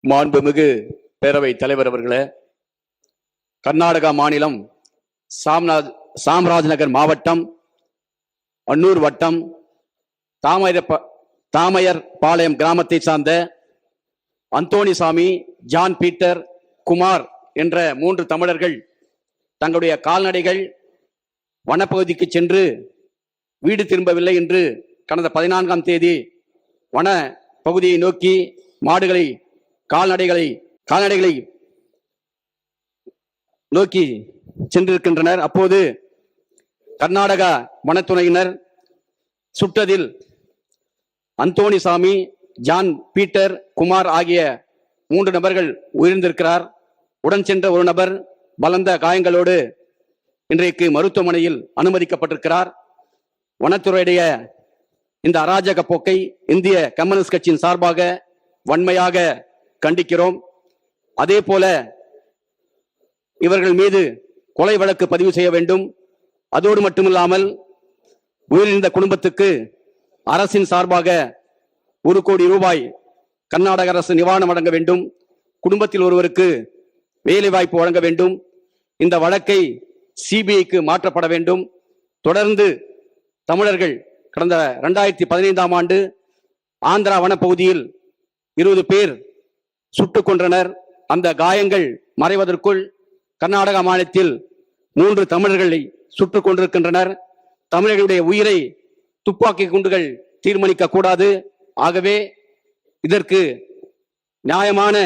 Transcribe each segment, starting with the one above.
மாண்புமிகு பேரவை தலைவர் அவர்களே, கர்நாடகா மாநிலம் சாம்ராஜ்நகர் மாவட்டம் அன்னூர் வட்டம் தாமையர் பாளையம் கிராமத்தை சார்ந்த அந்தோணிசாமி, ஜான் பீட்டர், குமார் என்ற 3 தமிழர்கள் தங்களுடைய கால்நடைகள் வனப்பகுதிக்கு சென்று வீடு திரும்பவில்லை என்று கடந்த 14ஆம் தேதி வன பகுதியை நோக்கி கால்நடைகளை நோக்கி சென்றிருக்கின்றனர். அப்போது கர்நாடகா வனத்துறையினர் சுட்டதில் அந்தோணிசாமி, ஜான் பீட்டர், குமார் ஆகிய 3 நபர்கள் உயிரிழந்திருக்கிறார். உடன் சென்ற ஒரு நபர் பலந்த காயங்களோடு இன்றைக்கு மருத்துவமனையில் அனுமதிக்கப்பட்டிருக்கிறார். வனத்துறையுடைய இந்த அராஜக போக்கை இந்திய கம்யூனிஸ்ட் கட்சியின் சார்பாக வன்மையாக கண்டிக்கிறோம். அதே போல இவர்கள் மீது கொலை வழக்கு பதிவு செய்ய வேண்டும். அதோடு மட்டுமில்லாமல் உயிரிழந்த குடும்பத்துக்கு அரசின் சார்பாக 1 கோடி ரூபாய் கர்நாடக அரசு நிவாரணம் வழங்க வேண்டும். குடும்பத்தில் ஒருவருக்கு வேலை வாய்ப்பு வழங்க வேண்டும். இந்த வழக்கை சிபிஐக்கு மாற்றப்பட வேண்டும். தொடர்ந்து தமிழர்கள் கடந்த 2015ஆம் ஆண்டு ஆந்திரா வனப்பகுதியில் 20 பேர் சுட்டுக் கொன்றனர். அந்த காயங்கள் மறைவதற்குள் கர்நாடகா மாநிலத்தில் 3 தமிழர்களை சுட்டுக் கொண்டிருக்கின்றனர். தமிழர்களுடைய உயிரை துப்பாக்கி குண்டுகள் தீர்மானிக்க கூடாது. ஆகவே இதற்கு நியாயமான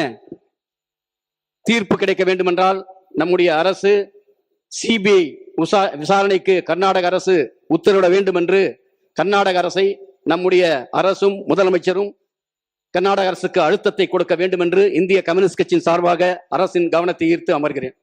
தீர்ப்பு கிடைக்க வேண்டுமென்றால் நம்முடைய அரசு சிபிஐ விசாரணைக்கு கர்நாடக அரசு உத்தரவிட வேண்டும் என்று கர்நாடக அரசை நம்முடைய அரசும் முதலமைச்சரும் கர்நாடக அரசுக்கு அழுத்தத்தை கொடுக்க வேண்டும் என்று இந்திய கம்யூனிஸ்ட் கட்சியின் சார்பாக அரசின் கவனத்தை ஈர்த்து அமர்கிறேன்.